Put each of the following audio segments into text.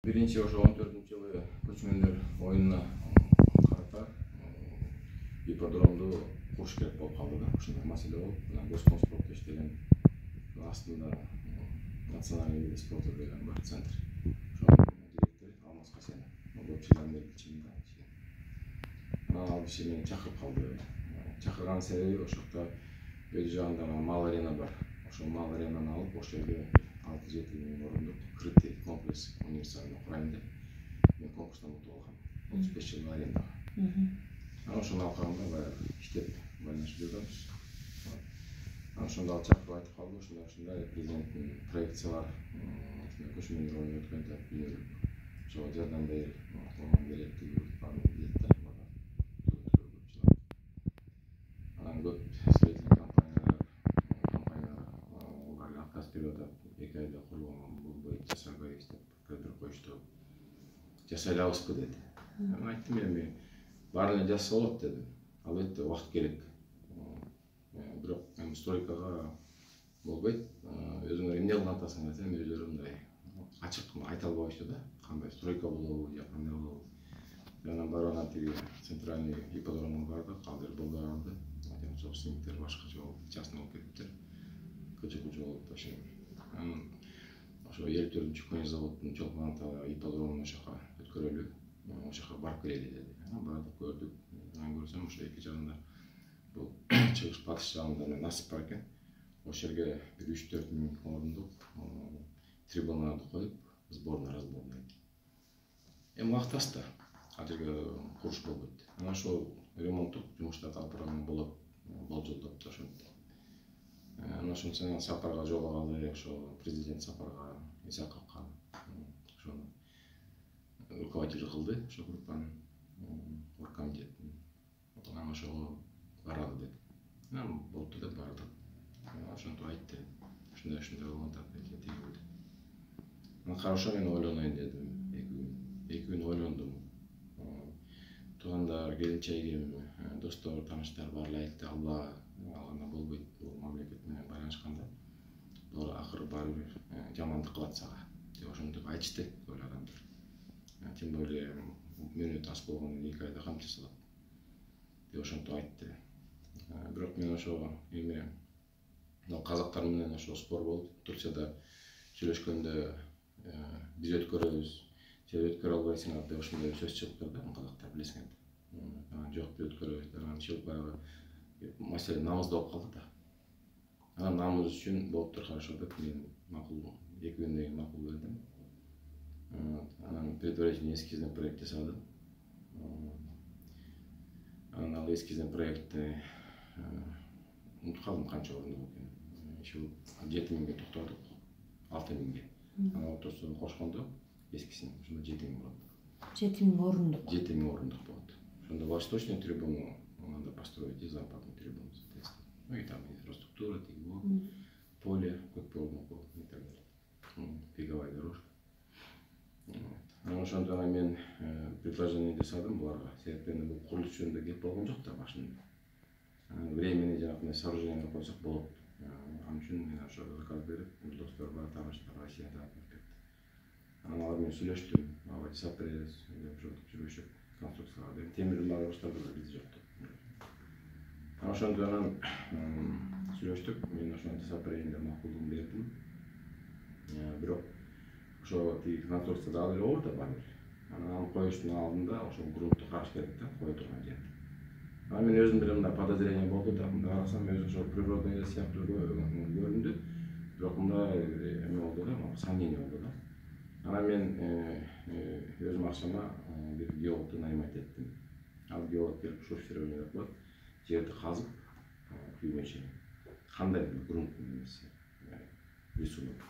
Birinci ошо 14-жылы көчмөндөр оюнуна карата ипподромду куруш керек болуп калды да. Ушундай маселе болуп, мына Госкомспорт иштеген астында национальный вид спорта деген бар центр. Ошонун директору Алмаз Касен. Көп жылдан бери билчүмүн да. Ал киши мени чакырып калды. Чакырган себеби ошокто бери жагында мал арена бар. Ошол мал аренаны алып, ошол жерге 6-7 миң орундук крытый комплекс универсальный курайын деп мен конкурстан утуп алгам. 35 жылга аренда. Ошону алкагында баягы иштеп байланышып жүргөнбүз. Ошондо ал чакырып айтып калды, ушундай президенттин проекциялар көчмөндөр оюну өткөндө билдирип, ошого жардам берип, колунан келет деп анан көп строительный компаниялар аларга отказ берип атат. 2 айда курулган болбойт, жасай албайбыз деп көтөрүп коюшту. Жасай алабызбы деди. Мен айттым, эми баарын эле жасаса болот дедим. Албетте убакыт керек. Бирок эми стройкага болбойт. Өзүңөр эмне кылып атасыңар десем, өзүлөрү мындай ачык айта албайчу да. Кандай стройка болобу же кандай болобу. Анан барган тиги центральный ипподромго бардык, ал жер болбой калды. Собственниктер башка жол частный болуп кетиптир. Көчө-көчө болуп ошо. Ошо 54-чү конь заводунун чолпон ата ипподромун ошока өткөрөлү. Ошока барып келели деди. Бардык, көрдүк. Анан көрсөм ошо эки жагында бул чыгыш батыш жагында насып бар экен. Ошол жерге 3-4 миң орундук трибуналарды коюп, сборный разборный. Эми убакыт аз да. Ал жерге куруш болбойт. Анан ошол ремонттук жумуштарды алып барган болот, болжолдоп ошентти. Анан ошондон сапарга жолугалы, ошо президент сапарга Исаковго ошону руководитель кылды, ошо группанын оргкомитетин. Анан ошого баралы деди. Анан болупту деп бардык. Ошентип айтты. Ушундай болуп атат деди. Анан хорошо, мен ойлонойн дедим. 2 күн ойлондум. Туугандар, келинчегим, достор, тааныштар баары айтты, алба алганда болбойт, бул мамлекет менен байланышканда. Булар акыры баары бир жамандык кылат сага деп ошентип айтышты көп адамдар. Тем более мөөнөт аз болгондон 2 айда кам жасалат деп ошентип айтты. Бирок мен ошо эми казактар менен ошо спор болуп, Турцияда сүйлөшкөндө биз өткөрөбүз, сен өткөрө албайсыңар деп ошондой сөз чыгып турду, казактар билесиңер. Жок, биз өткөрөбүз деп анан чыгып баягы маселе намыз болуп калды да. Анан намыз үчүн болуптур, хорошо деп мен макул 2 күндөн кийин макул бердим. Анан предварительный эскизный проект жасадым. Анан ал эскизный проектти унутуп калдым канча орундук экенин. Иши 7 миңге токтодук, 6 миңге. Анан ортосун кошкондо эскисин ошондо 7 миң болот. 7 миң орундук. 7 миң орундук болот. Ошондо восточный трибуну надо построить и западный трибуну, соответственно. Ну и там инфраструктура, поле, көкпөрдү и так далее. Беговая дорожка. Анан ошондо мен предложение жасадым буларга. Себептен бул курулуш жөнүндө кеп болгон жок да башында. Времени жанагындай сооружение койсок болот. Ал үчүн мен ошо заказ берип, достор бар, тааныштар Россияда кетти. Анан алар менен сүйлөштүм. Алар жасап беребиз деп жүрүшүп, конструкцияга деп темирин баары баштады, биз жокту. Ошондо анан сүйлөштүк, мен ошону жасап берейин деп макулдугун бердим. Бирок ошо тиги конструкция дагы эле оор да бар. Анан аны коюштун алдында ошо грунтту караш керек да, кое турган жер. Анан мен өзүм деле мындай подозрение болду да, мындай карасам өзү ошо природный лес сыяктуу көрүндү. Бирок мындай эме болду да, сомнение болду да. Анан мен өзүм акчама бир геологду наймать эттим. Ал геолог келип шурфирование кылып, жерди казып, күйгөнчө кандай бир грунттун эмеси, рисунок.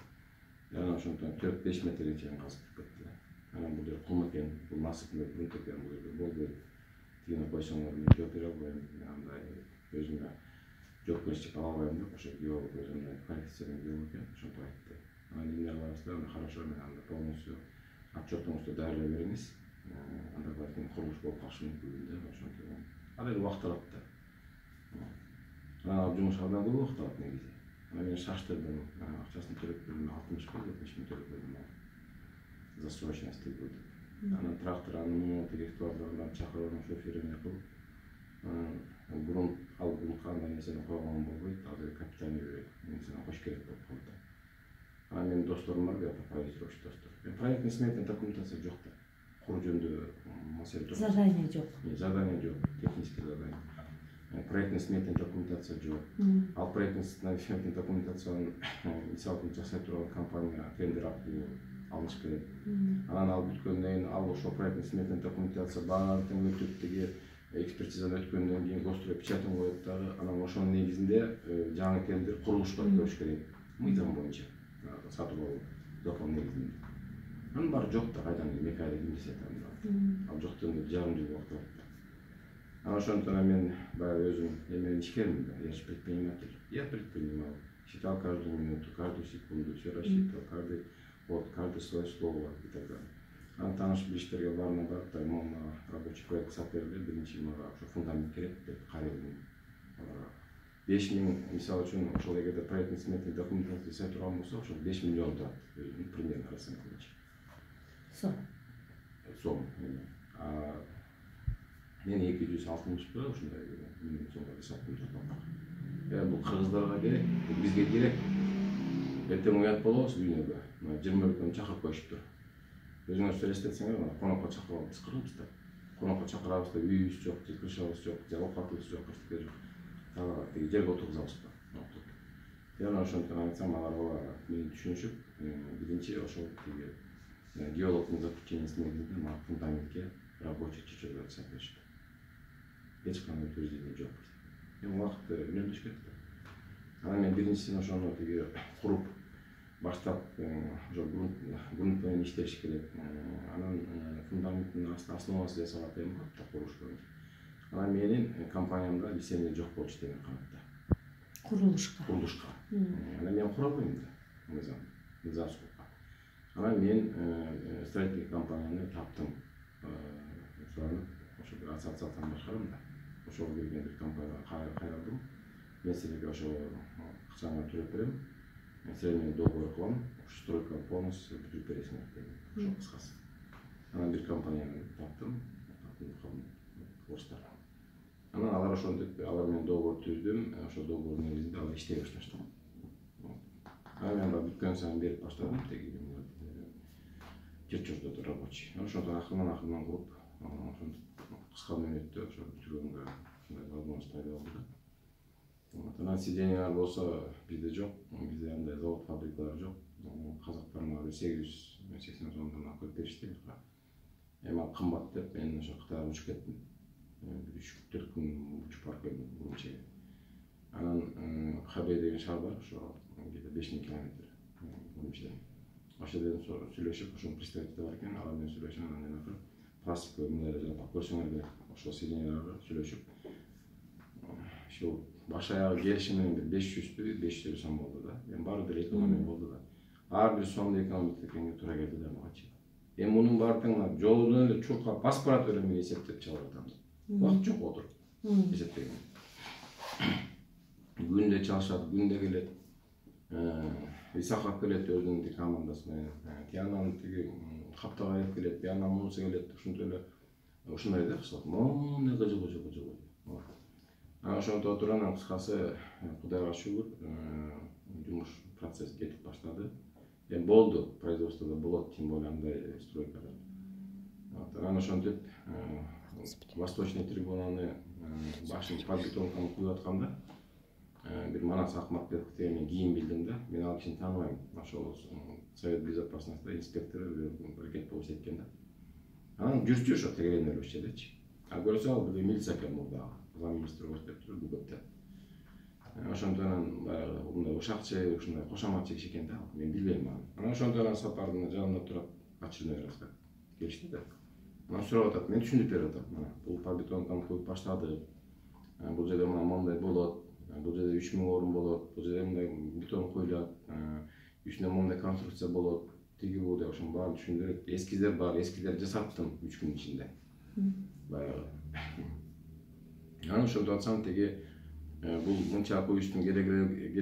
Анан ошондон 4-5 метрге чейин казып кетти. Анан бул жер кум экен, бул насып менен грунт экен, бул жерде болбойт. Тигине койсоңор мен жооп бере албайм, андай өзүмө жоопкерчилик ала албайм деп ошо геолог өзүнө квалифицированный геолог экен, ошентип айтты. Анан эмне кылабыз деп, хорошо, мен анда полностью отчетуңузду даярдап бериңиз. Анда балким курулуш болуп калышы мүмкүн деп ошентип. Ал эми убакыт алат да. Анан жумуш абдан көп убакыт алат негизи. Анан мен шаштырдым, акчасын төлөп бердим, 60 миң төлөп бердим. застройщик істеп көрдік. Ана трактор аны гектарлардан чакырып шоферіне кылып, грунт ал грунтка андай нерсени койгон болбойт, азыр капитальный нерсени коюш керек болуп калды. А менин досторум бар, где-то проектировщик достор. Проектный сметный документация жок да. Куруу жөнүндө маселе жок. Задание жок. Задание жок, технический задание. Проектный сметный документация жок. Ал проектный сметный документацияны мисалы жасай турган компания тендер алыш керек. Анан ал бүткөндөн кийин ал ошо проектный сметный документация баардыгын өтүп теги экспертизаны өткөндөн кийин гострой печатын коет дагы. Анан ошонун негизинде жаңы тендер курулушка өткөрүш керек. Мыйзам боюнча сатып алуу закон негизинде. Анын баары жок да, кайдан 2 айда ким десе ал жоктон жарым жыл убакыт алат. Анан ошондон мен баягы өзүм эмен ишкермин да, я же предприниматель. Я предпринимал, считал каждую минуту, каждую секунду, все рассчитывал, каждый год, каждое свое слово и так далее. Анан тааныш билиштерге баарына барып, мына рабочий проект сатып берди, биринчи мага ошо фундамент керек деп карайлым. 5000 мисалы үчүн ошол эгерде проектный сметный документация жасай турган болсо, ошо 5 миллион турат, примерно расценка боюнча. Сом. Мен 260 ба ушундай сомго жасап турдум. Бул кыргыздарга керек, бизге керек. Эртең уят болобуз үйүнөгө. 20 күн чакырып коюшуптур. Өзүңөр сөйлөшүп атсаңар, конокко чакырып алып кыргызбыз да. Конокко чакырабыз да, үйүбүз жок, кыршабыз жок, оокатыбыз жок, эчтеке жок. Тага жерге отургузабыз да. Жана ошондон айтсам, алар мени түшүнүшүп, биринчи ошол теги геологдун заключениясынын негизинде мага фундаментке рабочий чечүү жасап беришти. Эч кандай утверждение жок. Убакыт үнөмдөш керек да. Анан мен биринчисин ошону теги куруп баштап ошо грунт менен иштеш керек. Анан фундаменттин основасы жасалат эми да куруш боюнча. Анан менин компаниямда лицензия жок болчу деген канатта. Курулушка. Анан мен кура албайм да. Мыйзам сукка. Анан мен строительный компанияны таптым. Ошо бир ассоциацияны башкарам да. Ошого келген бир компанияга кайрылдым. Мен силерге ошо акчаны төлөп берем. Мен силер менен договор кылам. Стройка полностью бүтүрүп бересиңер дедим. Ошо кыскасы. Анан бир компанияны таптым. Орустар. Анан алар ошентип алар менен договор түздүм. Ошо договордун негизинде алар иштей башташты. Анан мен бүткөн сайын берип баштадым. Теги жер чөздө рабочий. Ошондон акырынан куруп, кыска мөөнөттө ошо бүтүргөнгө ушундай возможность пайда болду да. Анан сиденьялар болсо бизде жок, бизде андай завод, фабрикалар жок. Казактар мага 880 сомдон алып келип беришти. Эми ал кымбат деп мен ошо Кытайга учуп кеттим. 3-4 күн учуп барып келдим Урумчиге. Анан Хабей деген шаар бар, ошо где-то 5000 километр Урумчиден. Ошо жерден сүйлөшүп, ошонун представитель бар экен, алар менен сүйлөшүп, анан пластик эмнелер жалпак көрсөңөр керек, ошо сиденьяларга сүйлөшүп, ошо баш аягы келишим менен бир 500 сом болду да. Эми баары бир экономия болду да. Ар бир сомду экономить эткенге туура келди да магачы. Эми мунун баардыгына жолдон эле чуркап басып барат эле мен эсептеп чыгып атам. Убакыт жок отуруп эсептеген. Күндө чалышат, күндө келет. Исаков келет өзүнүн командасы менен. Тиянан тиги Каптагаев келет, Тиянан Мунуса келет, ушундай эле ушундай да кылышат. Моне кыжы. Анан ошонтип отуруп анан кыскасы Кудайга шүгүр, жумуш процесс кетип баштады. Эми болду, производстводо болот, тем более андай стройкада. Анан ошентип восточный трибунаны башын подбетонканы куюп атканда бир Манас Акматбеков деген мен кийин билдим да. Мен ал кишини тааныбайм. Ошол Совет безопасности инспектору бир кет болуп кеткен да. Анан жүрчү ошо тегерендер ошол жердечи. А көрсө ал бир милиция экен мурда. Замминистр болуп кетиптир бүгөттө. Ошондон баягы мындай ушакчы, ушундай кошомат чегиш экен да. Мен билбейм аны. Анан ошондон сапардын жанында турат очередной разга келишти да. Анан сурап атат, мен түшүндүрүп берип атам. Мына бул подбетонканы куюп баштады. Бул жерде мындай болот. Бул жерде 3000 орун болот. Бул жерде мындай бетон куюлат. Үстүнө мындай конструкция болот. Тиги бул деп ошонун баарын түшүндүрүп, эскиздер бар, эскиздерди жасаттым 3 күн ичинде. Баягы. Анан ошондо атсам теги бул мынча куюштун кереги